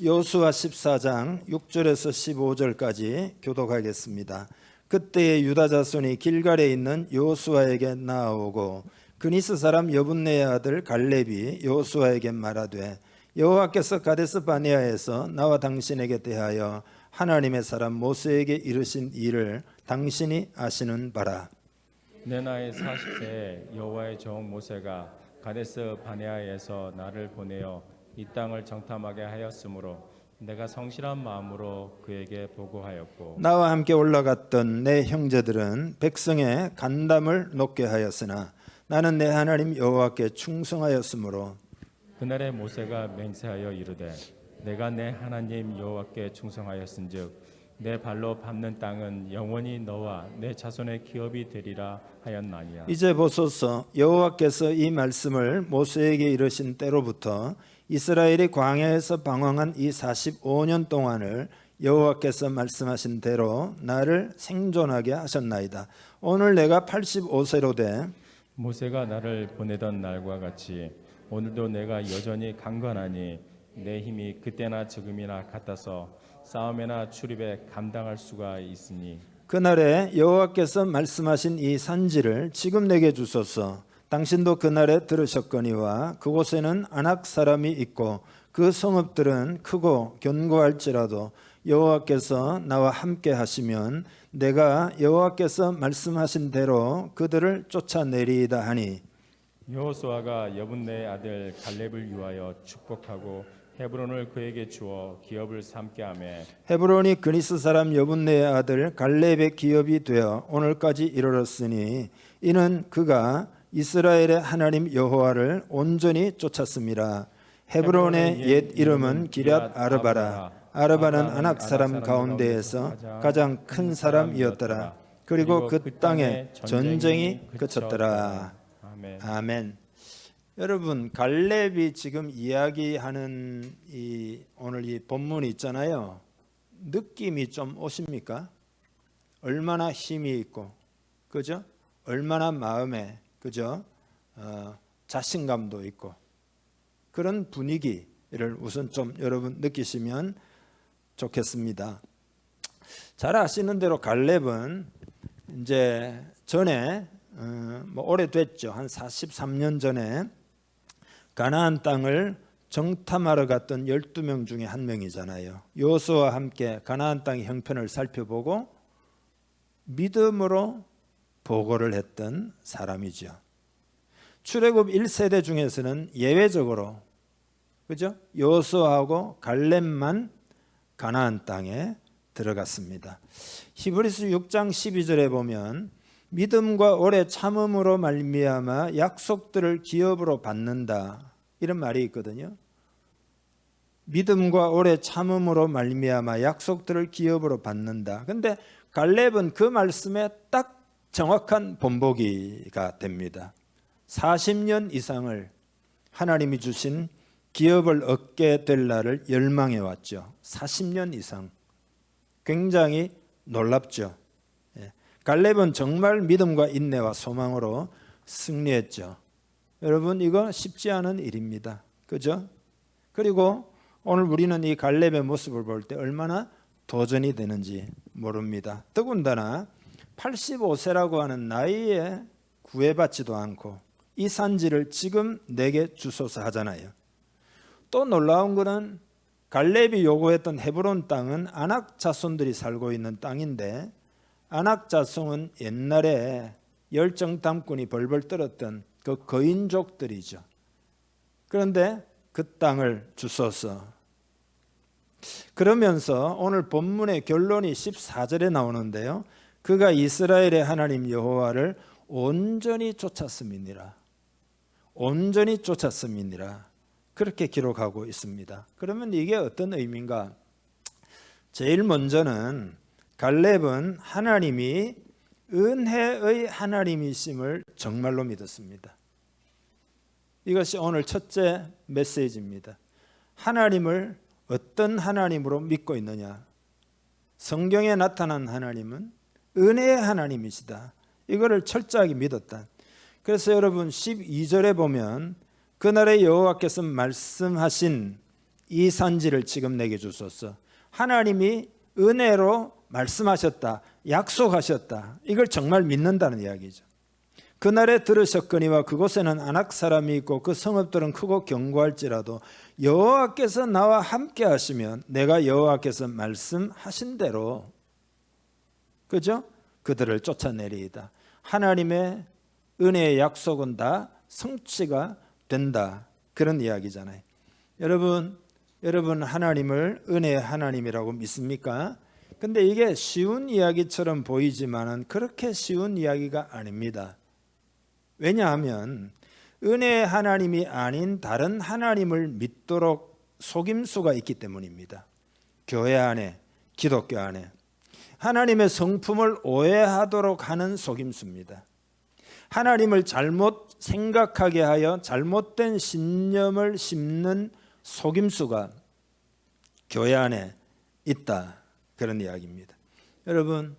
여호수아 14장 6절에서 15절까지 교독하겠습니다. 그때의 유다 자손이 길갈에 있는 여호수아에게 나아오고 그니스 사람 여분네의 아들 갈렙이 여호수아에게 말하되 여호와께서 가데스 바네아에서 나와 당신에게 대하여 하나님의 사람 모세에게 이르신 일을 당신이 아시는 바라. 내 나이 40세에 여호와의 종 모세가 가데스 바네아에서 나를 보내어 이 땅을 정탐하게 하였으므로 내가 성실한 마음으로 그에게 보고하였고 나와 함께 올라갔던 내 형제들은 백성의 간담을 높게 하였으나 나는 내 하나님 여호와께 충성하였으므로 그날에 모세가 맹세하여 이르되 내가 내 하나님 여호와께 충성하였은즉 내 발로 밟는 땅은 영원히 너와 내 자손의 기업이 되리라 하였나니라. 이제 보소서 여호와께서 이 말씀을 모세에게 이르신 때로부터 이스라엘이 광야에서 방황한 이 45년 동안을 여호와께서 말씀하신 대로 나를 생존하게 하셨나이다. 오늘 내가 85세로 돼 모세가 나를 보내던 날과 같이 오늘도 내가 여전히 강건하니 내 힘이 그때나 지금이나 같아서 싸움이나 출입에 감당할 수가 있으니 그날에 여호와께서 말씀하신 이 산지를 지금 내게 주소서. 당신도 그날에 들으셨거니와 그곳에는 아낙 사람이 있고 그 성읍들은 크고 견고할지라도 여호와께서 나와 함께 하시면 내가 여호와께서 말씀하신 대로 그들을 쫓아내리이다 하니 여호수아가 여분네의 아들 갈렙을 위하여 축복하고 헤브론을 그에게 주어 기업을 삼게 하매 헤브론이 그니스 사람 여분네의 아들 갈렙의 기업이 되어 오늘까지 이르렀으니 이는 그가 이스라엘의 하나님 여호와를 온전히 쫓았습니다. 헤브론의 옛 이름은 기럇 아르바라. 아르바는 아낙 사람 가운데에서 가장 큰 사람이었더라. 그리고 그 땅에 전쟁이 그쳤더라. 아멘. 여러분 갈렙이 지금 이야기하는 오늘 이 본문이 있잖아요. 느낌이 좀 오십니까? 얼마나 힘이 있고, 그죠? 얼마나 마음에, 그죠? 자신감도 있고 그런 분위기를 우선 좀 여러분 느끼시면 좋겠습니다. 잘 아시는 대로 갈렙은 이제 전에 오래됐죠. 한 43년 전에 가나안 땅을 정탐하러 갔던 12명 중에 한 명이잖아요. 여호수아와 함께 가나안 땅의 형편을 살펴보고 믿음으로 보고를 했던 사람이죠. 출애굽 1세대 중에서는 예외적으로 그죠? 여호수아하고 갈렙만 가나안 땅에 들어갔습니다. 히브리서 6장 12절에 보면 믿음과 오래 참음으로 말미암아 약속들을 기업으로 받는다 이런 말이 있거든요. 믿음과 오래 참음으로 말미암아 약속들을 기업으로 받는다. 근데 갈렙은 그 말씀에 딱 정확한 본보기가 됩니다. 40년 이상을 하나님이 주신 기업을 얻게 될 날을 열망해 왔죠. 40년 이상. 굉장히 놀랍죠. 갈렙은 정말 믿음과 인내와 소망으로 승리했죠. 여러분 이거 쉽지 않은 일입니다. 그죠? 그리고 오늘 우리는 이 갈렙의 모습을 볼 때 얼마나 도전이 되는지 모릅니다. 더군다나 85세라고 하는 나이에 구애받지도 않고 이 산지를 지금 내게 주소서 하잖아요. 또 놀라운 것은 갈렙이 요구했던 헤브론 땅은 아낙 자손들이 살고 있는 땅인데 아낙 자손은 옛날에 열정탐꾼이 벌벌 떨었던 그 거인족들이죠. 그런데 그 땅을 주소서. 그러면서 오늘 본문의 결론이 14절에 나오는데요. 그가 이스라엘의 하나님 여호와를 온전히 쫓았음이니라. 온전히 쫓았음이니라. 그렇게 기록하고 있습니다. 그러면 이게 어떤 의미인가? 제일 먼저는 갈렙은 하나님이 은혜의 하나님이심을 정말로 믿었습니다. 이것이 오늘 첫째 메시지입니다. 하나님을 어떤 하나님으로 믿고 있느냐? 성경에 나타난 하나님은 은혜의 하나님이시다. 이거를 철저하게 믿었다. 그래서 여러분 12절에 보면 그날에 여호와께서 말씀하신 이 산지를 지금 내게 주소서. 하나님이 은혜로 말씀하셨다, 약속하셨다. 이걸 정말 믿는다는 이야기죠. 그날에 들으셨거니와 그곳에는 아낙 사람이 있고 그 성읍들은 크고 견고할지라도 여호와께서 나와 함께 하시면 내가 여호와께서 말씀하신 대로, 그죠? 그들을 쫓아내리이다. 하나님의 은혜의 약속은 다 성취가 된다. 그런 이야기잖아요. 여러분 하나님을 은혜의 하나님이라고 믿습니까? 근데 이게 쉬운 이야기처럼 보이지만은 그렇게 쉬운 이야기가 아닙니다. 왜냐하면 은혜의 하나님이 아닌 다른 하나님을 믿도록 속임수가 있기 때문입니다. 교회 안에, 기독교 안에 하나님의 성품을 오해하도록 하는 속임수입니다. 하나님을 잘못 생각하게 하여 잘못된 신념을 심는 속임수가 교회 안에 있다. 그런 이야기입니다. 여러분,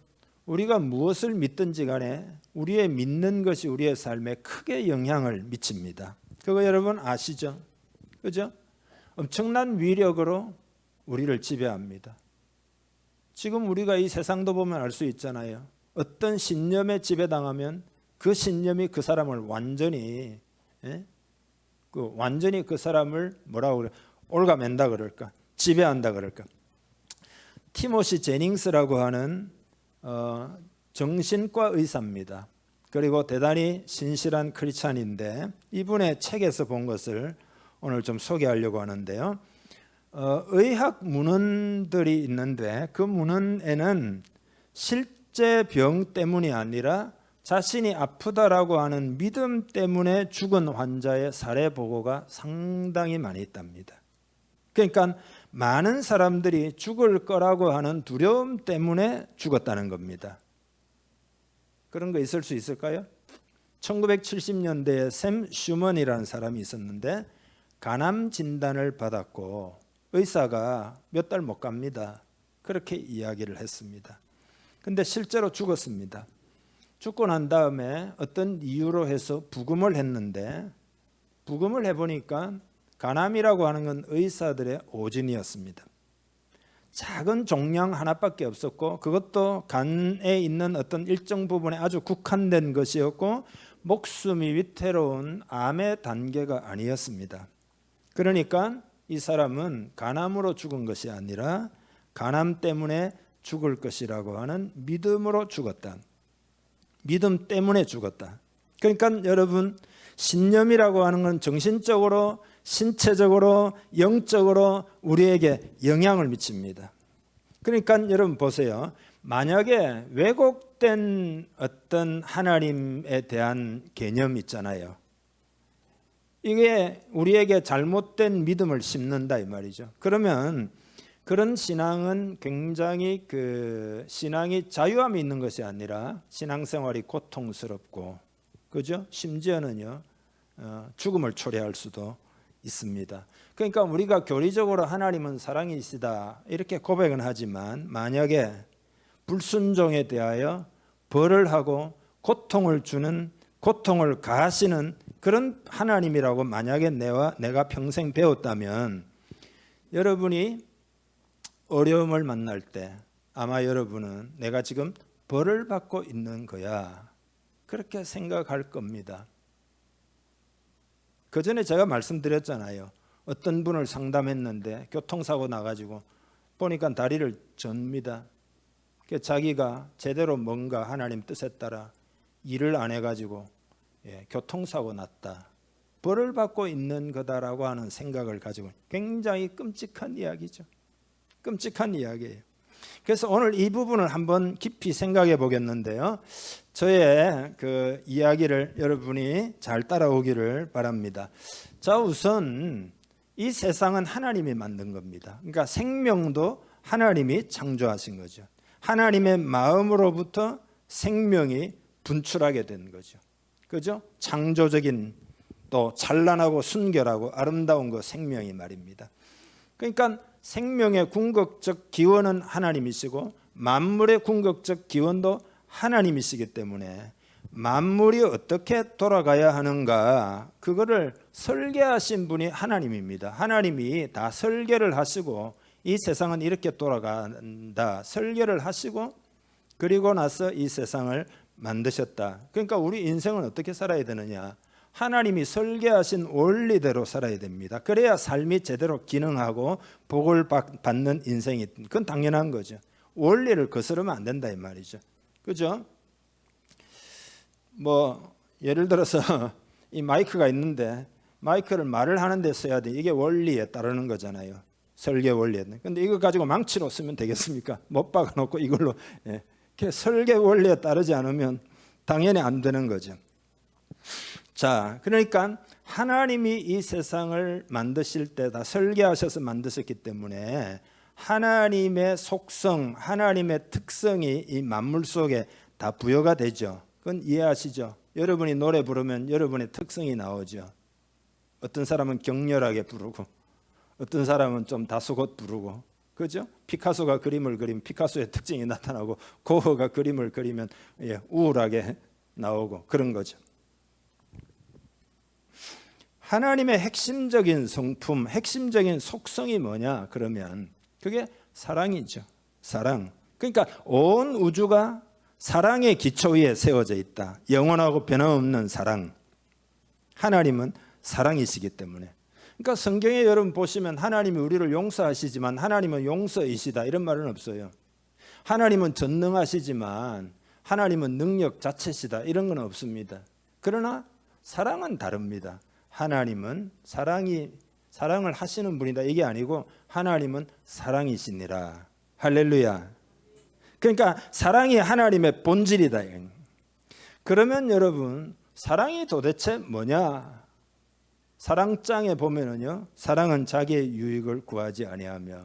우리가 무엇을 믿든지 간에 우리의 믿는 것이 우리의 삶에 크게 영향을 미칩니다. 그거 여러분 아시죠? 그죠? 엄청난 위력으로 우리를 지배합니다. 지금 우리가 이 세상도 보면 알 수 있잖아요. 어떤 신념에 지배당하면 그 신념이 그 사람을 완전히 완전히 그 사람을 뭐라고 그래? 올가맨다 그럴까? 지배한다 그럴까? 티모시 제닝스라고 하는 정신과 의사입니다. 그리고 대단히 신실한 크리스찬인데 이분의 책에서 본 것을 오늘 좀 소개하려고 하는데요. 의학 문헌들이 있는데 그 문헌에는 실제 병 때문이 아니라 자신이 아프다라고 하는 믿음 때문에 죽은 환자의 사례 보고가 상당히 많이 있답니다. 그러니까 많은 사람들이 죽을 거라고 하는 두려움 때문에 죽었다는 겁니다. 그런 거 있을 수 있을까요? 1970년대에 샘 슈먼이라는 사람이 있었는데 간암 진단을 받았고 의사가 몇 달 못 갑니다. 그렇게 이야기를 했습니다. 근데 실제로 죽었습니다. 죽고 난 다음에 어떤 이유로 해서 부검을 했는데 부검을 해보니까 간암이라고 하는 건 의사들의 오진이었습니다. 작은 종양 하나밖에 없었고 그것도 간에 있는 어떤 일정 부분에 아주 국한된 것이었고 목숨이 위태로운 암의 단계가 아니었습니다. 그러니까 이 사람은 간암으로 죽은 것이 아니라 간암 때문에 죽을 것이라고 하는 믿음으로 죽었다. 믿음 때문에 죽었다. 그러니까 여러분 신념이라고 하는 건 정신적으로 신체적으로 영적으로 우리에게 영향을 미칩니다. 그러니까 여러분 보세요. 만약에 왜곡된 어떤 하나님에 대한 개념 있잖아요. 이게 우리에게 잘못된 믿음을 심는다 이 말이죠. 그러면 그런 신앙은 굉장히 신앙이 자유함이 있는 것이 아니라 신앙생활이 고통스럽고 그죠? 심지어는요 죽음을 초래할 수도 있습니다. 그러니까 우리가 교리적으로 하나님은 사랑이시다 이렇게 고백은 하지만 만약에 불순종에 대하여 벌을 하고 고통을 주는 고통을 가하시는 그런 하나님이라고 만약에 내가 평생 배웠다면 여러분이 어려움을 만날 때 아마 여러분은 내가 지금 벌을 받고 있는 거야 그렇게 생각할 겁니다. 그 전에 제가 말씀드렸잖아요. 어떤 분을 상담했는데 교통사고 나가지고 보니까 다리를 접니다. 자기가 제대로 뭔가 하나님 뜻에 따라 일을 안 해가지고 교통사고 났다. 벌을 받고 있는 거다라고 하는 생각을 가지고 굉장히 끔찍한 이야기죠. 끔찍한 이야기예요. 그래서 오늘 이 부분을 한번 깊이 생각해 보겠는데요. 저의 그 이야기를 여러분이 잘 따라오기를 바랍니다. 자, 우선 이 세상은 하나님이 만든 겁니다. 그러니까 생명도 하나님이 창조하신 거죠. 하나님의 마음으로부터 생명이 분출하게 된 거죠. 그죠? 창조적인 또 찬란하고 순결하고 아름다운 그 생명이 말입니다. 그러니까 생명의 궁극적 기원은 하나님이시고 만물의 궁극적 기원도 하나님이시기 때문에 만물이 어떻게 돌아가야 하는가, 그거를 설계하신 분이 하나님입니다. 하나님이 다 설계를 하시고 이 세상은 이렇게 돌아간다 설계를 하시고, 그리고 나서 이 세상을 만드셨다. 그러니까 우리 인생은 어떻게 살아야 되느냐, 하나님이 설계하신 원리대로 살아야 됩니다. 그래야 삶이 제대로 기능하고 복을 받는 인생이, 그건 당연한 거죠. 원리를 거스르면 안 된다 이 말이죠. 그죠? 뭐 예를 들어서 이 마이크가 있는데 마이크를 말을 하는 데 써야 돼. 이게 원리에 따르는 거잖아요. 설계 원리에. 근데 이거 가지고 망치로 쓰면 되겠습니까? 못 박아 놓고 이걸로. 예. 설계 원리에 따르지 않으면 당연히 안 되는 거죠. 자, 그러니까 하나님이 이 세상을 만드실 때 다 설계하셔서 만드셨기 때문에 하나님의 속성, 하나님의 특성이 이 만물 속에 다 부여가 되죠. 그건 이해하시죠? 여러분이 노래 부르면 여러분의 특성이 나오죠. 어떤 사람은 격렬하게 부르고, 어떤 사람은 좀 다소곳 부르고, 그죠? 피카소가 그림을 그리면 피카소의 특징이 나타나고, 고흐가 그림을 그리면 우울하게 나오고, 그런 거죠. 하나님의 핵심적인 성품, 핵심적인 속성이 뭐냐 그러면 그게 사랑이죠. 사랑. 그러니까 온 우주가 사랑의 기초 위에 세워져 있다. 영원하고 변함없는 사랑. 하나님은 사랑이시기 때문에. 그러니까 성경에 여러분 보시면 하나님이 우리를 용서하시지만 하나님은 용서이시다 이런 말은 없어요. 하나님은 전능하시지만 하나님은 능력 자체시다 이런 건 없습니다. 그러나 사랑은 다릅니다. 하나님은 사랑을 하시는 분이다 이게 아니고 하나님은 사랑이시니라. 할렐루야. 그러니까 사랑이 하나님의 본질이다. 그러면 여러분 사랑이 도대체 뭐냐? 사랑장에 보면은요, 사랑은 자기의 유익을 구하지 아니하며.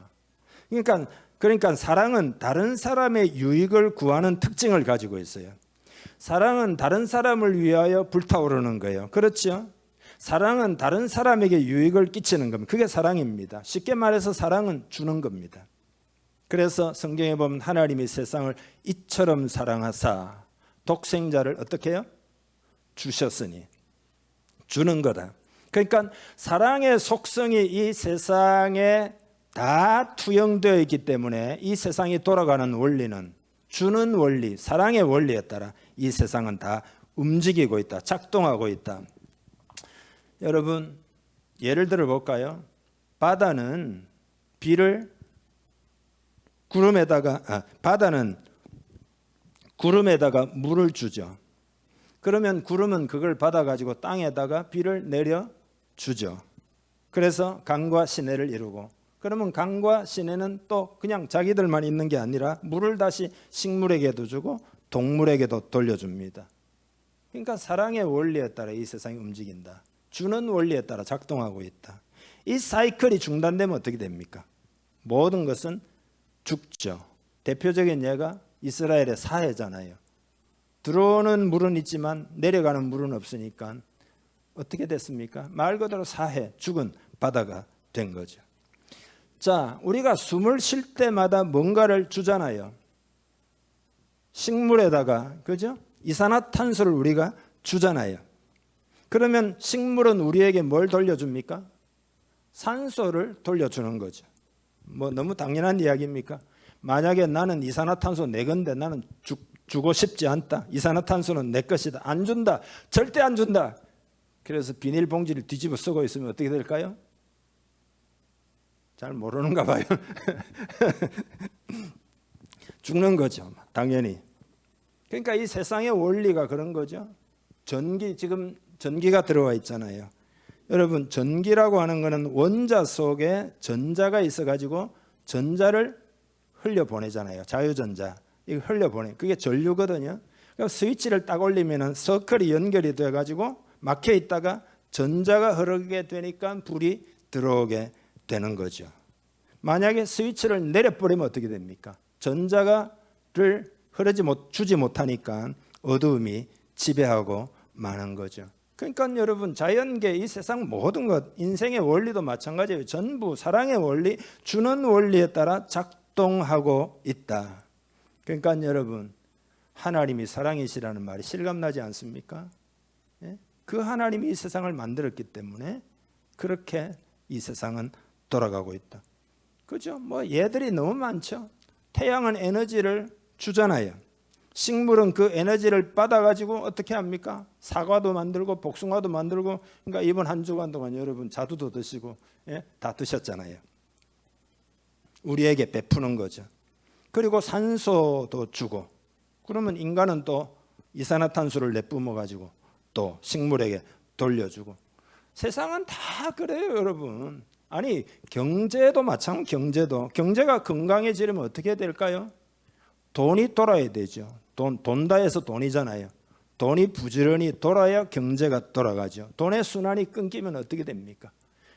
그러니까 사랑은 다른 사람의 유익을 구하는 특징을 가지고 있어요. 사랑은 다른 사람을 위하여 불타오르는 거예요. 그렇죠? 사랑은 다른 사람에게 유익을 끼치는 겁니다. 그게 사랑입니다. 쉽게 말해서 사랑은 주는 겁니다. 그래서 성경에 보면 하나님이 세상을 이처럼 사랑하사 독생자를 어떻게 해요? 주셨으니. 주는 거다. 그러니까 사랑의 속성이 이 세상에 다 투영되어 있기 때문에 이 세상이 돌아가는 원리는 주는 원리, 사랑의 원리에 따라 이 세상은 다 움직이고 있다. 작동하고 있다. 여러분 예를 들어 볼까요? 바다는 바다는 구름에다가 물을 주죠. 그러면 구름은 그걸 받아가지고 땅에다가 비를 내려주죠. 그래서 강과 시내를 이루고, 그러면 강과 시내는 또 그냥 자기들만 있는 게 아니라 물을 다시 식물에게도 주고 동물에게도 돌려줍니다. 그러니까 사랑의 원리에 따라 이 세상이 움직인다. 주는 원리에 따라 작동하고 있다. 이 사이클이 중단되면 어떻게 됩니까? 모든 것은 죽죠. 대표적인 예가 이스라엘의 사해잖아요. 들어오는 물은 있지만 내려가는 물은 없으니까 어떻게 됐습니까? 말 그대로 사해, 죽은 바다가 된 거죠. 자, 우리가 숨을 쉴 때마다 뭔가를 주잖아요. 식물에다가, 그죠? 이산화탄소를 우리가 주잖아요. 그러면 식물은 우리에게 뭘 돌려줍니까? 산소를 돌려주는 거죠. 뭐 너무 당연한 이야기입니까? 만약에 나는 이산화탄소 내 건데 나는 주고 싶지 않다. 이산화탄소는 내 것이다. 안 준다. 절대 안 준다. 그래서 비닐봉지를 뒤집어 쓰고 있으면 어떻게 될까요? 잘 모르는가 봐요. 죽는 거죠. 당연히. 그러니까 이 세상의 원리가 그런 거죠. 지금 전기가 들어와 있잖아요. 여러분 전기라고 하는 것은 원자 속에 전자가 있어가지고 전자를 흘려보내잖아요. 자유전자. 이거 흘려보내. 그게 전류거든요. 그러니까 스위치를 딱 올리면 서클이 연결이 돼가지고 막혀 있다가 전자가 흐르게 되니까 불이 들어오게 되는 거죠. 만약에 스위치를 내려버리면 어떻게 됩니까? 전자를 주지 못하니까 어두움이 지배하고 마는 거죠. 그러니까 여러분 자연계 이 세상 모든 것 인생의 원리도 마찬가지예요. 전부 사랑의 원리, 주는 원리에 따라 작동하고 있다. 그러니까 여러분 하나님이 사랑이시라는 말이 실감나지 않습니까? 예? 그 하나님이 이 세상을 만들었기 때문에 그렇게 이 세상은 돌아가고 있다. 그죠? 뭐 예들이 너무 많죠. 태양은 에너지를 주잖아요. 식물은 그 에너지를 받아가지고 어떻게 합니까? 사과도 만들고 복숭아도 만들고. 그러니까 이번 한 주간 동안 여러분 자두도 드시고, 예? 다 드셨잖아요. 우리에게 베푸는 거죠. 그리고 산소도 주고. 그러면 인간은 또 이산화탄소를 내뿜어 가지고 또 식물에게 돌려주고. 세상은 다 그래요, 여러분. 아니 경제도 마찬가지. 경제가 건강해지려면 어떻게 될까요? 돈이 돌아야 되죠. 돈 다해서 돈이잖아요. 돈이 부지런히 돌아야 경제가 돌아가죠. 돈의 순환이 끊기면 어떻게 됩니까?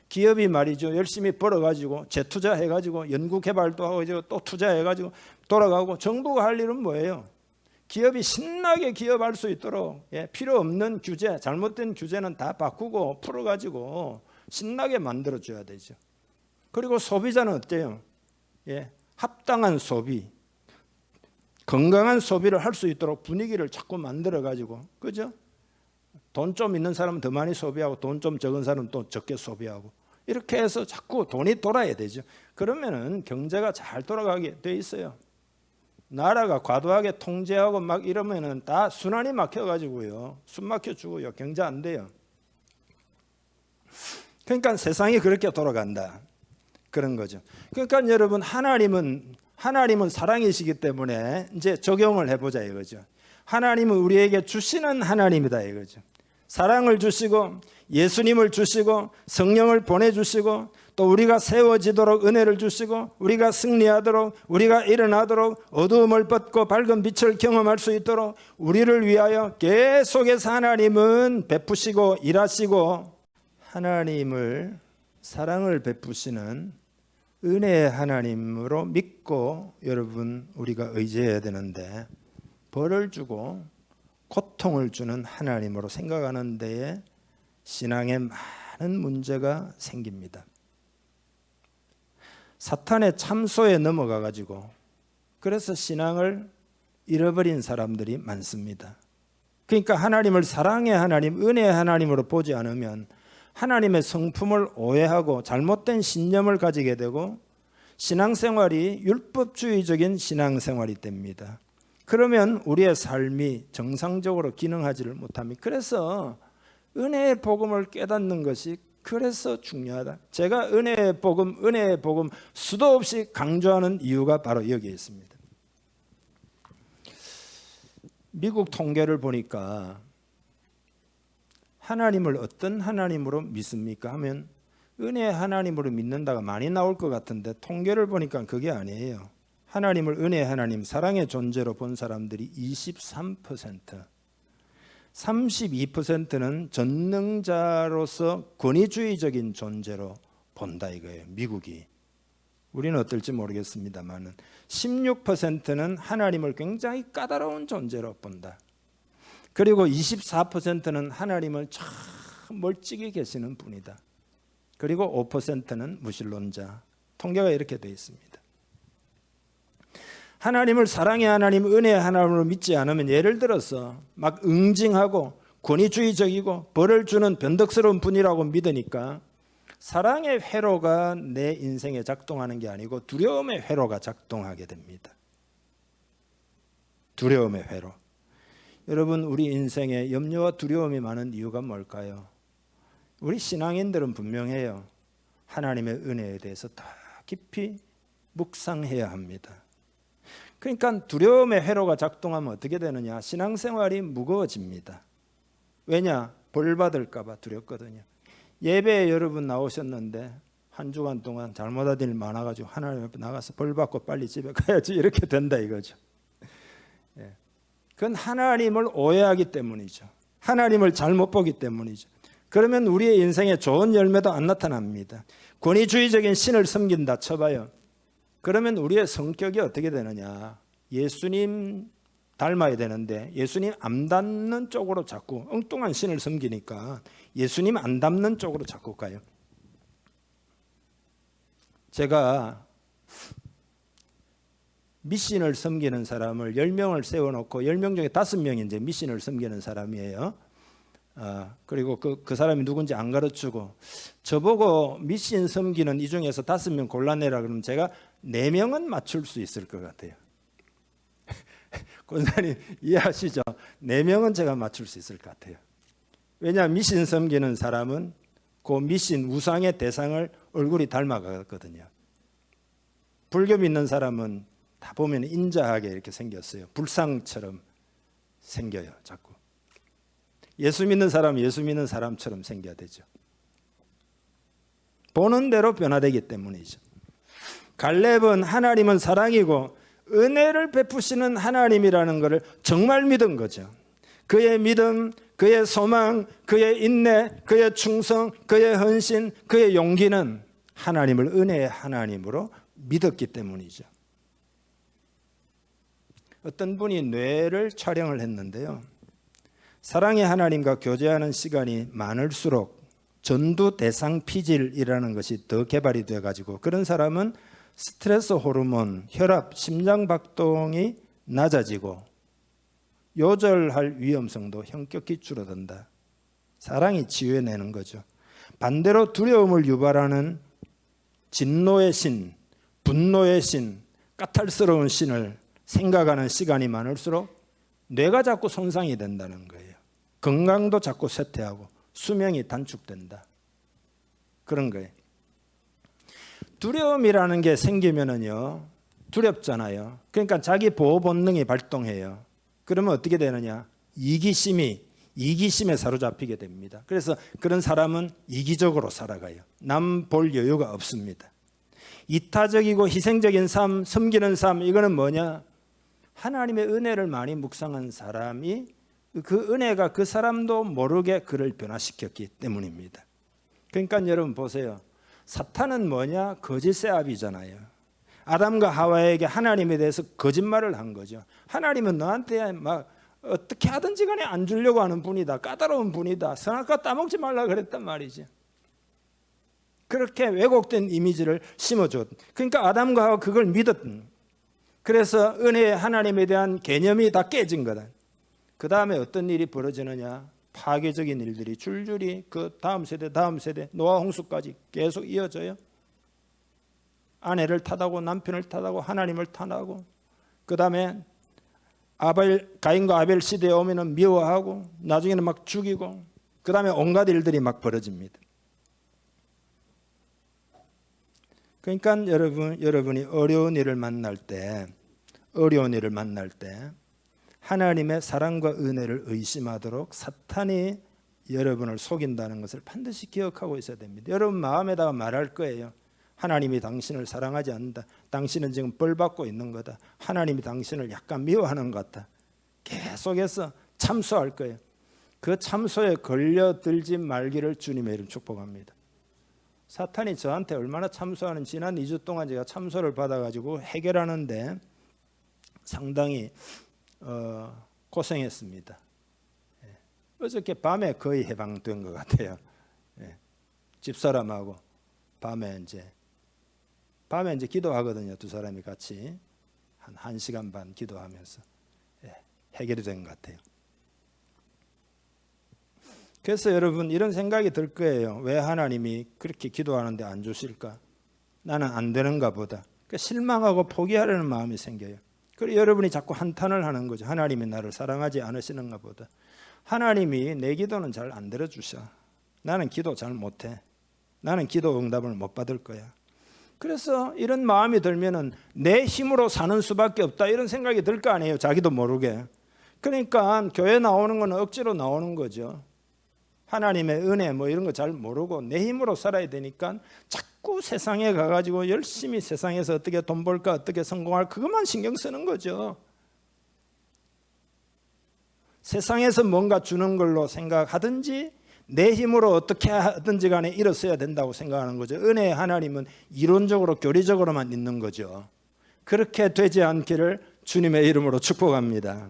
기업이 말이죠, 열심히 벌어가지고 재투자해가지고 연구개발도 하고 또 투자해가지고 돌아가고. 정부가 할 일은 뭐예요? 기업이 신나게 기업할 수 있도록, 예, 필요 없는 규제, 잘못된 규제는 다 바꾸고 풀어가지고 신나게 만들어줘야 되죠. 그리고 소비자는 어때요? 예, 합당한 소비, 건강한 소비를 할 수 있도록 분위기를 자꾸 만들어가지고, 그죠? 돈 좀 있는 사람은 더 많이 소비하고 돈 좀 적은 사람은 또 적게 소비하고, 이렇게 해서 자꾸 돈이 돌아야 되죠. 그러면은 경제가 잘 돌아가게 돼 있어요. 나라가 과도하게 통제하고 막 이러면은 다 순환이 막혀가지고요, 숨 막혀주고요, 경제 안 돼요. 그러니까 세상이 그렇게 돌아간다, 그런 거죠. 그러니까 여러분, 하나님은 사랑이시기 때문에 이제 적용을 해보자 이거죠. 하나님은 우리에게 주시는 하나님이다 이거죠. 사랑을 주시고 예수님을 주시고 성령을 보내주시고 또 우리가 세워지도록 은혜를 주시고 우리가 승리하도록, 우리가 일어나도록, 어두움을 벗고 밝은 빛을 경험할 수 있도록 우리를 위하여 계속해서 하나님은 베푸시고 일하시고, 하나님을 사랑을 베푸시는 은혜의 하나님으로 믿고 여러분 우리가 의지해야 되는데, 벌을 주고 고통을 주는 하나님으로 생각하는 데에 신앙에 많은 문제가 생깁니다. 사탄의 참소에 넘어가 가지고 그래서 신앙을 잃어버린 사람들이 많습니다. 그러니까 하나님을 사랑의 하나님, 은혜의 하나님으로 보지 않으면 하나님의 성품을 오해하고 잘못된 신념을 가지게 되고 신앙생활이 율법주의적인 신앙생활이 됩니다. 그러면 우리의 삶이 정상적으로 기능하지를 못합니다. 그래서 은혜의 복음을 깨닫는 것이 그래서 중요하다. 제가 은혜의 복음 수도 없이 강조하는 이유가 바로 여기에 있습니다. 미국 통계를 보니까 하나님을 어떤 하나님으로 믿습니까 하면 은혜의 하나님으로 믿는다가 많이 나올 것 같은데, 통계를 보니까 그게 아니에요. 하나님을 은혜의 하나님, 사랑의 존재로 본 사람들이 23%, 32%는 전능자로서 권위주의적인 존재로 본다 이거예요, 미국이. 우리는 어떨지 모르겠습니다만 16%는 하나님을 굉장히 까다로운 존재로 본다. 그리고 24%는 하나님을 참 멀찍이 계시는 분이다. 그리고 5%는 무신론자. 통계가 이렇게 되어 있습니다. 하나님을 사랑의 하나님, 은혜의 하나님으로 믿지 않으면, 예를 들어서 막 응징하고 권위주의적이고 벌을 주는 변덕스러운 분이라고 믿으니까 사랑의 회로가 내 인생에 작동하는 게 아니고 두려움의 회로가 작동하게 됩니다. 두려움의 회로. 여러분, 우리 인생에 염려와 두려움이 많은 이유가 뭘까요? 우리 신앙인들은 분명해요. 하나님의 은혜에 대해서 더 깊이 묵상해야 합니다. 그러니까 두려움의 회로가 작동하면 어떻게 되느냐? 신앙생활이 무거워집니다. 왜냐? 벌 받을까 봐 두렵거든요. 예배에 여러분 나오셨는데 한 주간 동안 잘못한 일 많아가지고 하나님 앞에 나가서 벌 받고 빨리 집에 가야지, 이렇게 된다 이거죠. 예. 그건 하나님을 오해하기 때문이죠. 하나님을 잘못 보기 때문이죠. 그러면 우리의 인생에 좋은 열매도 안 나타납니다. 권위주의적인 신을 섬긴다 쳐봐요. 그러면 우리의 성격이 어떻게 되느냐? 예수님 닮아야 되는데 예수님 안 닮는 쪽으로 자꾸 엉뚱한 신을 섬기니까 예수님 안 닮는 쪽으로 자꾸 가요. 제가 미신을 섬기는 사람을 10명을 세워놓고 10명 중에 5명이 이제 미신을 섬기는 사람이에요. 그리고 그 사람이 누군지 안 가르치고 저보고 미신 섬기는 이 중에서 5명 골라내라 그러면 제가 4명은 맞출 수 있을 것 같아요. 권사님 이해하시죠? 4명은 제가 맞출 수 있을 것 같아요. 왜냐하면 미신 섬기는 사람은 그 미신 우상의 대상을 얼굴이 닮아가거든요. 불교 믿는 사람은 다 보면 인자하게 이렇게 생겼어요. 불상처럼 생겨요, 자꾸. 예수 믿는 사람은 예수 믿는 사람처럼 생겨야 되죠. 보는 대로 변화되기 때문이죠. 갈렙은 하나님은 사랑이고 은혜를 베푸시는 하나님이라는 것을 정말 믿은 거죠. 그의 믿음, 그의 소망, 그의 인내, 그의 충성, 그의 헌신, 그의 용기는 하나님을 은혜의 하나님으로 믿었기 때문이죠. 어떤 분이 뇌를 촬영을 했는데요. 사랑의 하나님과 교제하는 시간이 많을수록 전두 대상 피질이라는 것이 더 개발이 되어 가지고 그런 사람은 스트레스 호르몬, 혈압, 심장 박동이 낮아지고 요절할 위험성도 현격히 줄어든다. 사랑이 치유해내는 거죠. 반대로 두려움을 유발하는 진노의 신, 분노의 신, 까탈스러운 신을 생각하는 시간이 많을수록 뇌가 자꾸 손상이 된다는 거예요. 건강도 자꾸 쇠퇴하고 수명이 단축된다. 그런 거예요. 두려움이라는 게 생기면은요, 두렵잖아요. 그러니까 자기 보호 본능이 발동해요. 그러면 어떻게 되느냐? 이기심에 사로잡히게 됩니다. 그래서 그런 사람은 이기적으로 살아가요. 남 볼 여유가 없습니다. 이타적이고 희생적인 삶, 섬기는 삶, 이거는 뭐냐? 하나님의 은혜를 많이 묵상한 사람이 그 은혜가 그 사람도 모르게 그를 변화시켰기 때문입니다. 그러니까 여러분 보세요. 사탄은 뭐냐? 거짓의 아비잖아요. 아담과 하와에게 하나님에 대해서 거짓말을 한 거죠. 하나님은 너한테 막 어떻게 하든지 간에 안 주려고 하는 분이다. 까다로운 분이다. 선악과 따먹지 말라 그랬단 말이죠. 그렇게 왜곡된 이미지를 심어줬. 그러니까 아담과 하와 그걸 믿었던. 그래서 은혜의 하나님에 대한 개념이 다 깨진 거다. 그 다음에 어떤 일이 벌어지느냐? 파괴적인 일들이 줄줄이 그 다음 세대 노아 홍수까지 계속 이어져요. 아내를 탓하고 남편을 탓하고 하나님을 탓하고 그 다음에 가인과 아벨 시대에 오면은 미워하고 나중에는 막 죽이고 그 다음에 온갖 일들이 막 벌어집니다. 그러니까 여러분이 어려운 일을 만날 때 하나님의 사랑과 은혜를 의심하도록 사탄이 여러분을 속인다는 것을 반드시 기억하고 있어야 됩니다. 여러분 마음에다가 말할 거예요. 하나님이 당신을 사랑하지 않는다. 당신은 지금 벌 받고 있는 거다. 하나님이 당신을 약간 미워하는 것 같다. 계속해서 참소할 거예요. 그 참소에 걸려들지 말기를 주님의 이름 축복합니다. 사탄이 저한테 얼마나 참소하는 지난 2주 동안 제가 참소를 받아가지고 해결하는데 상당히 고생했습니다. 어저께 밤에 거의 해방된 것 같아요. 집사람하고 밤에 이제 기도하거든요. 두 사람이 같이 한 1시간 반 기도하면서 해결이 된 것 같아요. 그래서 여러분 이런 생각이 들 거예요. 왜 하나님이 그렇게 기도하는데 안 주실까? 나는 안 되는가 보다. 그러니까 실망하고 포기하려는 마음이 생겨요. 그리고 여러분이 자꾸 한탄을 하는 거죠. 하나님이 나를 사랑하지 않으시는가 보다. 하나님이 내 기도는 잘 안 들어주셔. 나는 기도 잘 못해. 나는 기도 응답을 못 받을 거야. 그래서 이런 마음이 들면은 내 힘으로 사는 수밖에 없다 이런 생각이 들 거 아니에요. 자기도 모르게. 그러니까 교회 나오는 건 억지로 나오는 거죠. 하나님의 은혜 뭐 이런 거 잘 모르고 내 힘으로 살아야 되니까 자꾸 세상에 가가지고 열심히 세상에서 어떻게 돈 벌까 어떻게 성공할 그것만 신경 쓰는 거죠. 세상에서 뭔가 주는 걸로 생각하든지 내 힘으로 어떻게 하든지 간에 일어서야 된다고 생각하는 거죠. 은혜의 하나님은 이론적으로 교리적으로만 있는 거죠. 그렇게 되지 않기를 주님의 이름으로 축복합니다.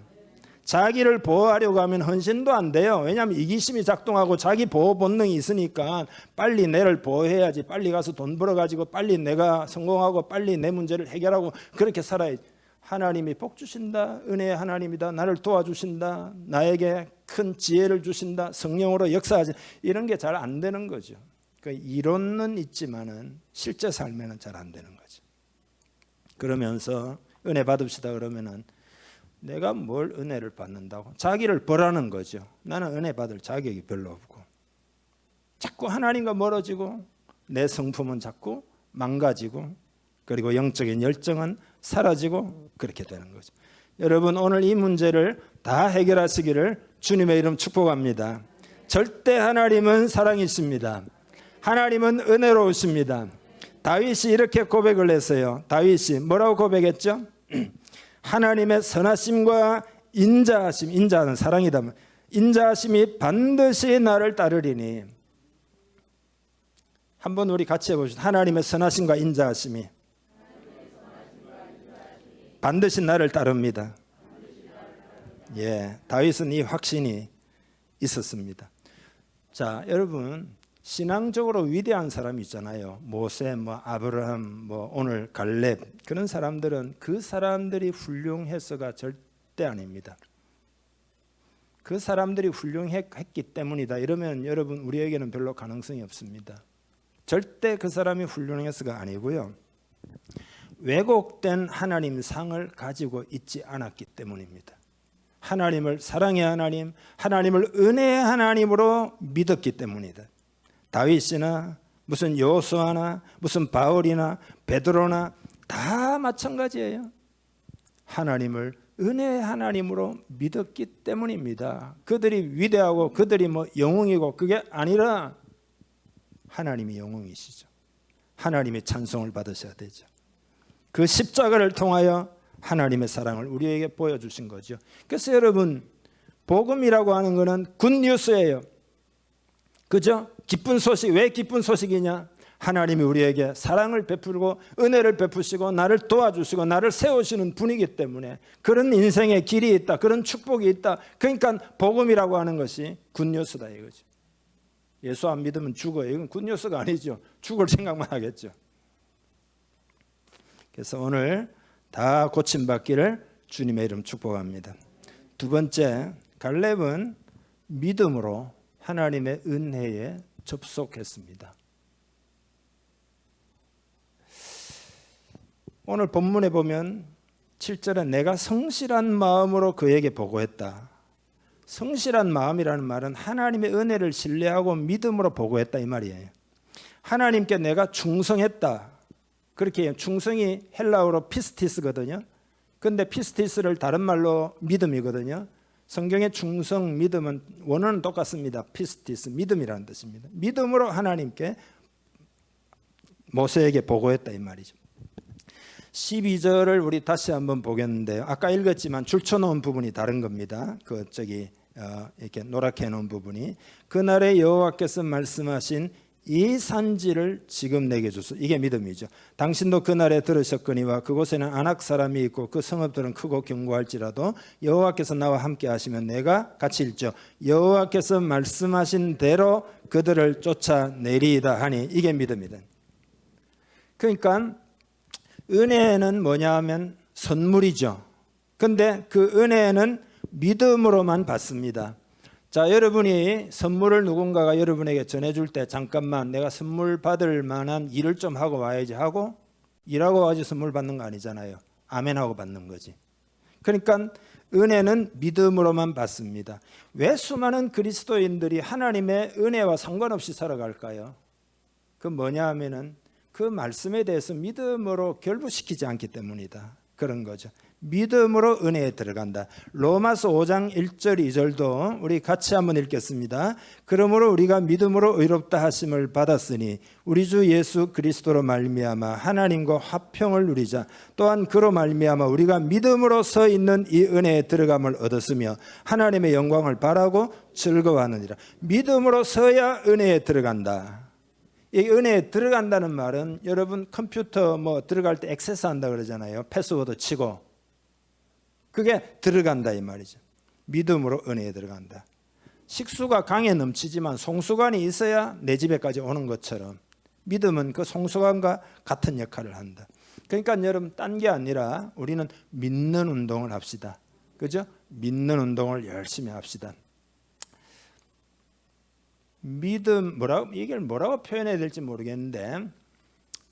자기를 보호하려고 하면 헌신도 안 돼요. 왜냐하면 이기심이 작동하고 자기 보호 본능이 있으니까 빨리 내를 보호해야지. 빨리 가서 돈 벌어가지고 빨리 내가 성공하고 빨리 내 문제를 해결하고 그렇게 살아야지. 하나님이 복 주신다, 은혜의 하나님이다, 나를 도와주신다, 나에게 큰 지혜를 주신다, 성령으로 역사하지, 이런 게 잘 안 되는 거죠. 그러니까 이론은 있지만은 실제 삶에는 잘 안 되는 거죠. 그러면서 은혜 받읍시다 그러면은 내가 뭘 은혜를 받는다고 자기를 벌하는 거죠. 나는 은혜 받을 자격이 별로 없고, 자꾸 하나님과 멀어지고 내 성품은 자꾸 망가지고, 그리고 영적인 열정은 사라지고, 그렇게 되는 거죠. 여러분, 오늘 이 문제를 다 해결하시기를 주님의 이름 축복합니다. 절대 하나님은 사랑이십니다. 하나님은 은혜로우십니다. 다윗이 이렇게 고백을 했어요. 다윗이 뭐라고 고백했죠? 하나님의 선하심과 인자하심, 인자는 사랑이다, 인자하심이 반드시 나를 따르리니. 한번 우리 같이 해보시죠. 하나님의 선하심과 인자하심이 반드시 나를 따릅니다. 예, 다윗은 이 확신이 있었습니다. 자, 여러분, 신앙적으로 위대한 사람이 있잖아요. 모세, 아브라함, 오늘 갈렙, 그런 사람들은 그 사람들이 훌륭해서가 절대 아닙니다. 그 사람들이 훌륭했기 때문이다 이러면 여러분, 우리에게는 별로 가능성이 없습니다. 절대 그 사람이 훌륭해서가 아니고요, 왜곡된 하나님 상을 가지고 있지 않았기 때문입니다. 하나님을 사랑의 하나님, 하나님을 은혜의 하나님으로 믿었기 때문이다. 다윗이나 무슨 여호수아나 무슨 바울이나 베드로나 다 마찬가지예요. 하나님을 은혜의 하나님으로 믿었기 때문입니다. 그들이 위대하고 그들이 영웅이고 그게 아니라 하나님이 영웅이시죠. 하나님의 찬송을 받으셔야 되죠. 그 십자가를 통하여 하나님의 사랑을 우리에게 보여주신 거죠. 그래서 여러분, 복음이라고 하는 것은 굿뉴스예요. 그죠? 기쁜 소식. 왜 기쁜 소식이냐? 하나님이 우리에게 사랑을 베풀고 은혜를 베푸시고 나를 도와주시고 나를 세우시는 분이기 때문에 그런 인생의 길이 있다, 그런 축복이 있다. 그러니까 복음이라고 하는 것이 굿뉴스다 이거죠. 예수 안 믿으면 죽어요. 이건 굿뉴스가 아니죠. 죽을 생각만 하겠죠. 그래서 오늘 다 고침받기를 주님의 이름 축복합니다. 두 번째, 갈렙은 믿음으로 하나님의 은혜에 접속했습니다. 오늘 본문에 보면 7절에 내가 성실한 마음으로 그에게 보고했다. 성실한 마음이라는 말은 하나님의 은혜를 신뢰하고 믿음으로 보고했다 이 말이에요. 하나님께 내가 충성했다. 그렇게 해요. 충성이 헬라어로 피스티스거든요. 근데 피스티스를 다른 말로 믿음이거든요. 성경의 충성, 믿음은 원어는 똑같습니다. 피스티스, 믿음이라는 뜻입니다. 믿음으로 하나님께 모세에게 보고했다 이 말이죠. 12절을 우리 다시 한번 보겠는데요. 아까 읽었지만 줄쳐놓은 부분이 다른 겁니다. 이렇게 노랗게 해놓은 부분이 그날에 여호와께서 말씀하신 이 산지를 지금 내게 주소. 이게 믿음이죠. 당신도 그날에 들으셨거니와 그곳에는 아낙 사람이 있고 그 성읍들은 크고 견고할지라도 여호와께서 나와 함께 하시면 내가 같이 읽죠. 여호와께서 말씀하신 대로 그들을 쫓아내리이다 하니 이게 믿음이다. 그러니까 은혜는 뭐냐 하면 선물이죠. 근데 그 은혜는 믿음으로만 받습니다. 자, 여러분이 선물을 누군가가 여러분에게 전해줄 때 잠깐만 내가 선물 받을 만한 일을 좀 하고 와야지 하고 일하고 와야지 선물 받는 거 아니잖아요. 아멘 하고 받는 거지. 그러니까 은혜는 믿음으로만 받습니다. 왜 수많은 그리스도인들이 하나님의 은혜와 상관없이 살아갈까요? 그 뭐냐 하면은 그 말씀에 대해서 믿음으로 결부시키지 않기 때문이다. 그런 거죠. 믿음으로 은혜에 들어간다. 로마서 5장 1절 2절도 우리 같이 한번 읽겠습니다. 그러므로 우리가 믿음으로 의롭다 하심을 받았으니 우리 주 예수 그리스도로 말미암아 하나님과 화평을 누리자. 또한 그로 말미암아 우리가 믿음으로 서 있는 이 은혜에 들어감을 얻었으며 하나님의 영광을 바라고 즐거워하느니라. 믿음으로 서야 은혜에 들어간다. 이 은혜에 들어간다는 말은 여러분 컴퓨터 들어갈 때 액세스한다 그러잖아요. 패스워드 치고 그게 들어간다 이 말이죠. 믿음으로 은혜에 들어간다. 식수가 강에 넘치지만 송수관이 있어야 내 집에까지 오는 것처럼 믿음은 그 송수관과 같은 역할을 한다. 그러니까 여러분 딴 게 아니라 우리는 믿는 운동을 합시다. 그죠? 믿는 운동을 열심히 합시다. 믿음 이걸 뭐라고 표현해야 될지 모르겠는데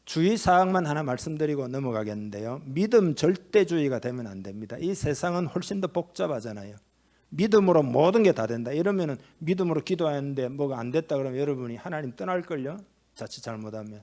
주의 사항만 하나 말씀드리고 넘어가겠는데요. 믿음 절대주의가 되면 안 됩니다. 이 세상은 훨씬 더 복잡하잖아요. 믿음으로 모든 게 다 된다. 이러면은 믿음으로 기도하는데 뭐가 안 됐다 그러면 여러분이 하나님 떠날걸요. 자칫 잘못하면.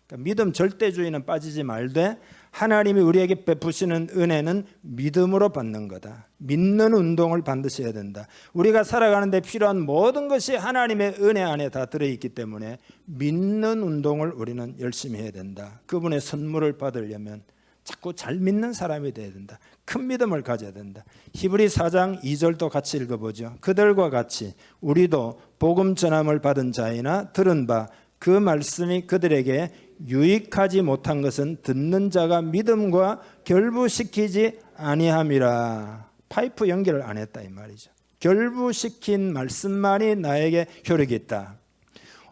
그러니까 믿음 절대주의는 빠지지 말되 하나님이 우리에게 베푸시는 은혜는 믿음으로 받는 거다. 믿는 운동을 반드시 해야 된다. 우리가 살아가는 데 필요한 모든 것이 하나님의 은혜 안에 다 들어있기 때문에 믿는 운동을 우리는 열심히 해야 된다. 그분의 선물을 받으려면 자꾸 잘 믿는 사람이 돼야 된다. 큰 믿음을 가져야 된다. 히브리 4장 2절도 같이 읽어보죠. 그들과 같이 우리도 복음 전함을 받은 자이나 들은 바 그 말씀이 그들에게 유익하지 못한 것은 듣는 자가 믿음과 결부시키지 아니함이라. 파이프 연결을 안 했다 이 말이죠. 결부시킨 말씀만이 나에게 효력이 있다.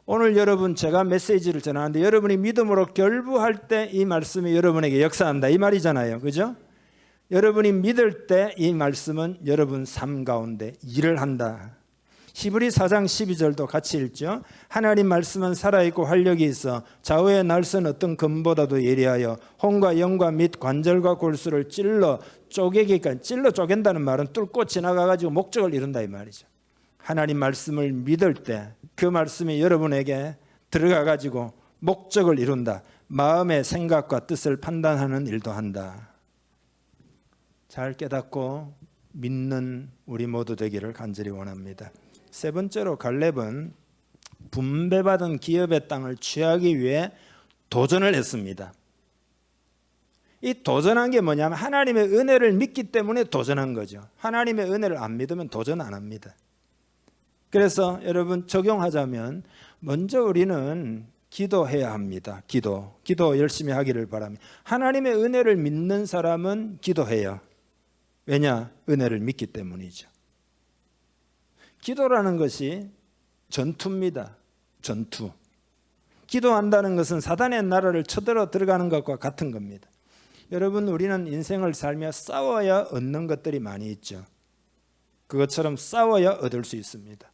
오늘 여러분 제가 메시지를 전하는데 여러분이 믿음으로 결부할 때 이 말씀이 여러분에게 역사한다 이 말이잖아요. 그죠? 여러분이 믿을 때 이 말씀은 여러분 삶 가운데 일을 한다. 히브리 4장 12절도 같이 읽죠. 하나님 말씀은 살아있고 활력이 있어 좌우의 날선 어떤 검보다도 예리하여 혼과 영과 및 관절과 골수를 찔러 쪼개기까지. 찔러 쪼갠다는 말은 뚫고 지나가가지고 목적을 이룬다 이 말이죠. 하나님 말씀을 믿을 때 그 말씀이 여러분에게 들어가가지고 목적을 이룬다. 마음의 생각과 뜻을 판단하는 일도 한다. 잘 깨닫고 믿는 우리 모두 되기를 간절히 원합니다. 세 번째로 갈렙은 분배받은 기업의 땅을 취하기 위해 도전을 했습니다. 이 도전한 게 뭐냐면 하나님의 은혜를 믿기 때문에 도전한 거죠. 하나님의 은혜를 안 믿으면 도전 안 합니다. 그래서 여러분 적용하자면 먼저 우리는 기도해야 합니다. 기도 열심히 하기를 바랍니다. 하나님의 은혜를 믿는 사람은 기도해요. 왜냐? 은혜를 믿기 때문이죠. 기도라는 것이 전투입니다. 전투. 기도한다는 것은 사단의 나라를 쳐들어 들어가는 것과 같은 겁니다. 여러분 우리는 인생을 살며 싸워야 얻는 것들이 많이 있죠. 그것처럼 싸워야 얻을 수 있습니다.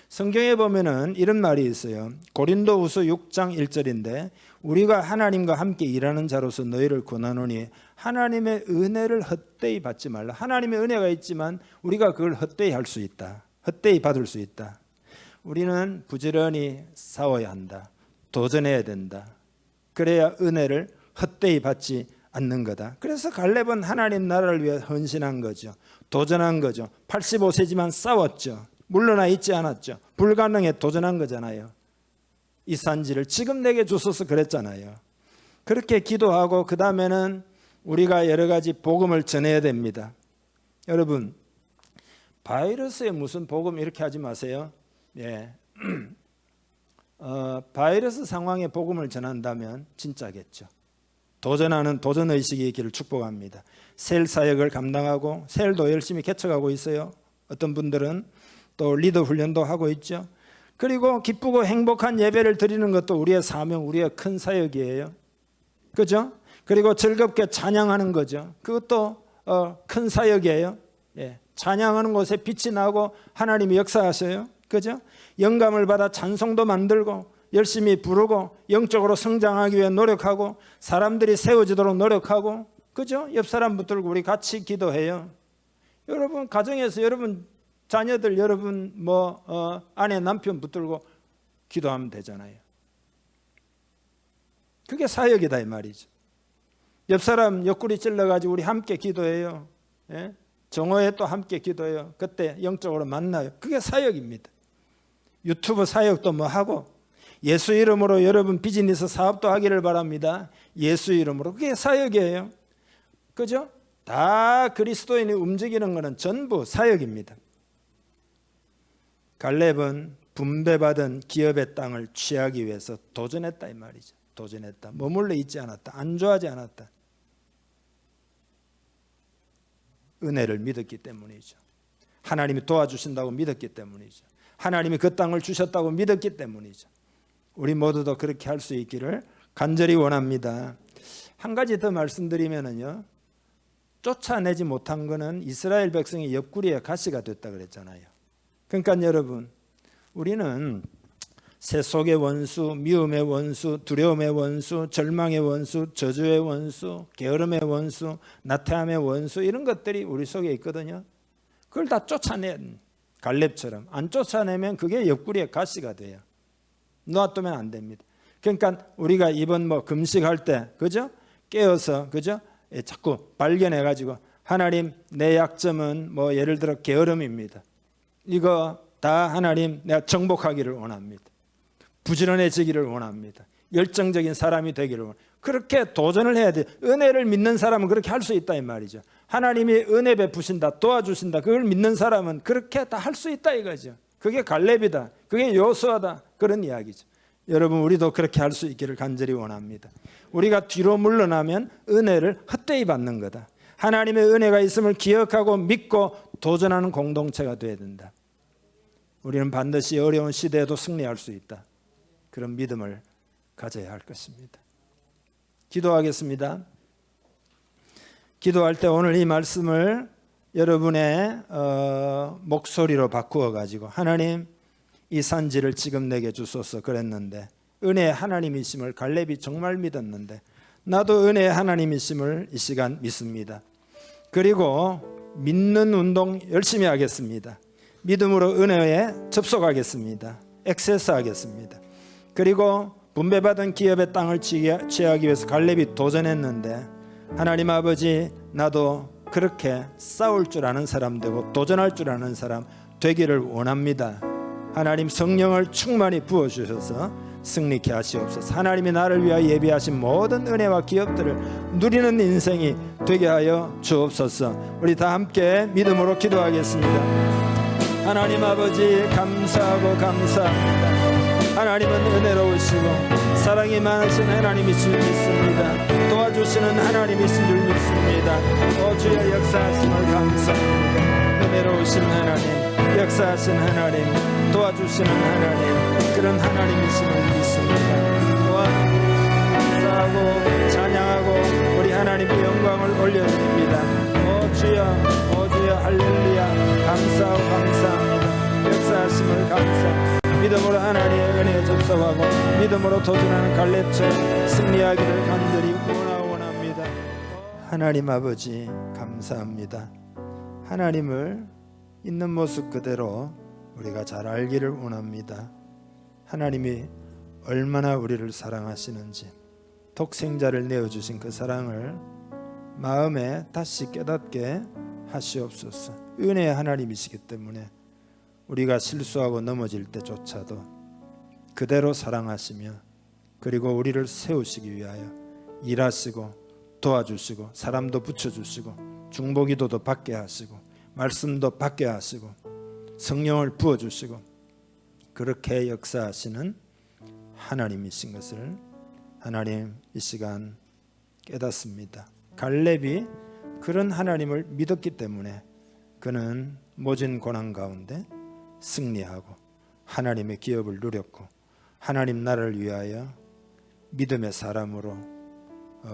성경에 보면은 이런 말이 있어요. 고린도후서 6장 1절인데 우리가 하나님과 함께 일하는 자로서 너희를 권하노니 하나님의 은혜를 헛되이 받지 말라. 하나님의 은혜가 있지만 우리가 그걸 헛되이 할 수 있다. 헛되이 받을 수 있다. 우리는 부지런히 싸워야 한다. 도전해야 된다. 그래야 은혜를 헛되이 받지 않는 거다. 그래서 갈렙은 하나님 나라를 위해 헌신한 거죠. 도전한 거죠. 85세지만 싸웠죠. 물러나 있지 않았죠. 불가능에 도전한 거잖아요. 이 산지를 지금 내게 주소서 그랬잖아요. 그렇게 기도하고 그 다음에는 우리가 여러 가지 복음을 전해야 됩니다. 여러분 바이러스에 무슨 복음 이렇게 하지 마세요. 예. 바이러스 상황에 복음을 전한다면 진짜겠죠. 도전하는 도전의식이 있기를 축복합니다. 셀 사역을 감당하고 셀도 열심히 개척하고 있어요. 어떤 분들은 또 리더 훈련도 하고 있죠. 그리고 기쁘고 행복한 예배를 드리는 것도 우리의 사명, 우리의 큰 사역이에요. 그죠? 그리고 즐겁게 찬양하는 거죠. 그것도 큰 사역이에요. 예. 찬양하는 곳에 빛이 나고 하나님이 역사하셔요. 그죠? 영감을 받아 찬송도 만들고 열심히 부르고 영적으로 성장하기 위해 노력하고 사람들이 세워지도록 노력하고 그죠? 옆 사람 붙들고 우리 같이 기도해요. 여러분 가정에서 여러분 자녀들 여러분 아내 남편 붙들고 기도하면 되잖아요. 그게 사역이다 이 말이죠. 옆 사람 옆구리 찔러가지고 우리 함께 기도해요. 예? 정오에 또 함께 기도해요. 그때 영적으로 만나요. 그게 사역입니다. 유튜브 사역도 하고 예수 이름으로 여러분 비즈니스 사업도 하기를 바랍니다. 예수 이름으로. 그게 사역이에요. 그죠? 다 그리스도인이 움직이는 것은 전부 사역입니다. 갈렙은 분배받은 기업의 땅을 취하기 위해서 도전했다 이 말이죠. 도전했다. 머물러 있지 않았다. 안주하지 않았다. 은혜를 믿었기 때문이죠. 하나님이 도와주신다고 믿었기 때문이죠. 하나님이 그 땅을 주셨다고 믿었기 때문이죠. 우리 모두도 그렇게 할 수 있기를 간절히 원합니다. 한 가지 더 말씀드리면은요, 쫓아내지 못한 거는 이스라엘 백성이 옆구리에 가시가 됐다 그랬잖아요. 그러니까 여러분, 우리는 세속의 원수, 미움의 원수, 두려움의 원수, 절망의 원수, 저주의 원수, 게으름의 원수, 나태함의 원수, 이런 것들이 우리 속에 있거든요. 그걸 다 쫓아낸 갈렙처럼. 안 쫓아내면 그게 옆구리에 가시가 돼요. 놔두면 안 됩니다. 그러니까 우리가 이번 금식할 때, 그죠? 깨어서, 그죠? 자꾸 발견해 가지고, 하나님, 내 약점은 예를 들어 게으름입니다. 이거 다 하나님, 내가 정복하기를 원합니다. 부지런해지기를 원합니다. 열정적인 사람이 되기를 원합니다. 그렇게 도전을 해야 돼요. 은혜를 믿는 사람은 그렇게 할 수 있다 이 말이죠. 하나님이 은혜 베푸신다, 도와주신다, 그걸 믿는 사람은 그렇게 다 할 수 있다 이거죠. 그게 갈렙이다, 그게 여호수아다, 그런 이야기죠. 여러분, 우리도 그렇게 할 수 있기를 간절히 원합니다. 우리가 뒤로 물러나면 은혜를 헛되이 받는 거다. 하나님의 은혜가 있음을 기억하고 믿고 도전하는 공동체가 되어야 된다. 우리는 반드시 어려운 시대에도 승리할 수 있다. 그런 믿음을 가져야 할 것입니다. 기도하겠습니다. 기도할 때 오늘 이 말씀을 여러분의 목소리로 바꾸어 가지고, 하나님, 이 산지를 지금 내게 주소서 그랬는데, 은혜의 하나님이심을 갈렙이 정말 믿었는데, 나도 은혜의 하나님이심을 이 시간 믿습니다. 그리고 믿는 운동 열심히 하겠습니다. 믿음으로 은혜에 접속하겠습니다. 액세스하겠습니다. 그리고 분배받은 기업의 땅을 취하기 위해서 갈렙이 도전했는데, 하나님 아버지, 나도 그렇게 싸울 줄 아는 사람 되고 도전할 줄 아는 사람 되기를 원합니다. 하나님, 성령을 충만히 부어주셔서 승리케 하시옵소서. 하나님이 나를 위하여 예비하신 모든 은혜와 기업들을 누리는 인생이 되게 하여 주옵소서. 우리 다 함께 믿음으로 기도하겠습니다. 하나님 아버지, 감사하고 감사합니다. 하나님은 은혜로우시고 사랑이 많으신 하나님이신 줄 믿습니다. 도와주시는 하나님이신 줄 믿습니다. 오 주여, 역사하심을 감사합니다. 은혜로우신 하나님, 역사하신 하나님, 도와주시는 하나님, 그런 하나님이심을 믿습니다. 또한 감사하고 찬양하고 우리 하나님의 영광을 올려드립니다. 오 주여, 할렐루야. 감사하고 감사합니다. 역사하심을 감사합니다. 믿음으로 하나님의 은혜에 접속하고 믿음으로 도전하는 갈렙처럼 승리하기를 간절히 원합니다. 하나님 아버지, 감사합니다. 하나님을 있는 모습 그대로 우리가 잘 알기를 원합니다. 하나님이 얼마나 우리를 사랑하시는지, 독생자를 내어주신 그 사랑을 마음에 다시 깨닫게 하시옵소서. 은혜의 하나님이시기 때문에 우리가 실수하고 넘어질 때조차도 그대로 사랑하시며, 그리고 우리를 세우시기 위하여 일하시고 도와주시고 사람도 붙여주시고 중보기도도 받게 하시고 말씀도 받게 하시고 성령을 부어주시고 그렇게 역사하시는 하나님이신 것을 하나님 이 시간 깨닫습니다. 갈렙이 그런 하나님을 믿었기 때문에 그는 모진 고난 가운데 승리하고 하나님의 기업을 누렸고, 하나님 나라를 위하여 믿음의 사람으로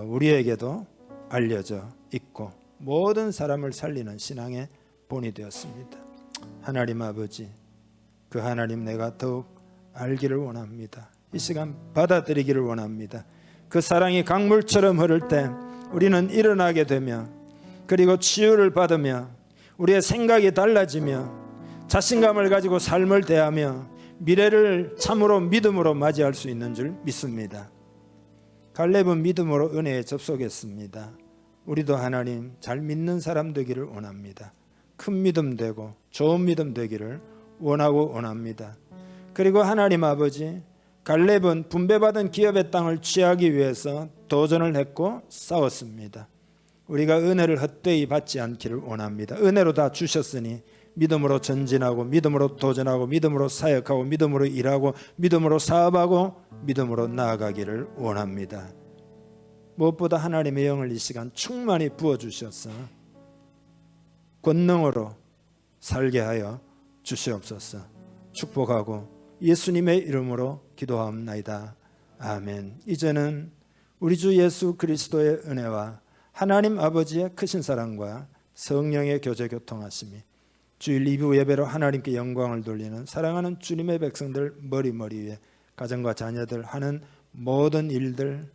우리에게도 알려져 있고 모든 사람을 살리는 신앙의 본이 되었습니다. 하나님 아버지, 그 하나님 내가 더욱 알기를 원합니다. 이 시간 받아들이기를 원합니다. 그 사랑이 강물처럼 흐를 때 우리는 일어나게 되며, 그리고 치유를 받으며 우리의 생각이 달라지며 자신감을 가지고 삶을 대하며 미래를 참으로 믿음으로 맞이할 수 있는 줄 믿습니다. 갈렙은 믿음으로 은혜에 접속했습니다. 우리도 하나님 잘 믿는 사람 되기를 원합니다. 큰 믿음 되고 좋은 믿음 되기를 원하고 원합니다. 그리고 하나님 아버지, 갈렙은 분배받은 기업의 땅을 취하기 위해서 도전을 했고 싸웠습니다. 우리가 은혜를 헛되이 받지 않기를 원합니다. 은혜로 다 주셨으니 믿음으로 전진하고 믿음으로 도전하고 믿음으로 사역하고 믿음으로 일하고 믿음으로 사업하고 믿음으로 나아가기를 원합니다. 무엇보다 하나님의 영을 이 시간 충만히 부어주셔서 권능으로 살게 하여 주시옵소서. 축복하고 예수님의 이름으로 기도하옵나이다. 아멘. 이제는 우리 주 예수 그리스도의 은혜와 하나님 아버지의 크신 사랑과 성령의 교제 교통하심이 주일 2부 예배로 하나님께 영광을 돌리는 사랑하는 주님의 백성들 머리 위에 가정과 자녀들 하는 모든 일들,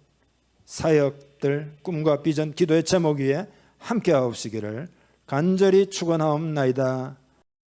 사역들, 꿈과 비전, 기도의 제목 위에 함께 하옵시기를 간절히 축원하옵나이다.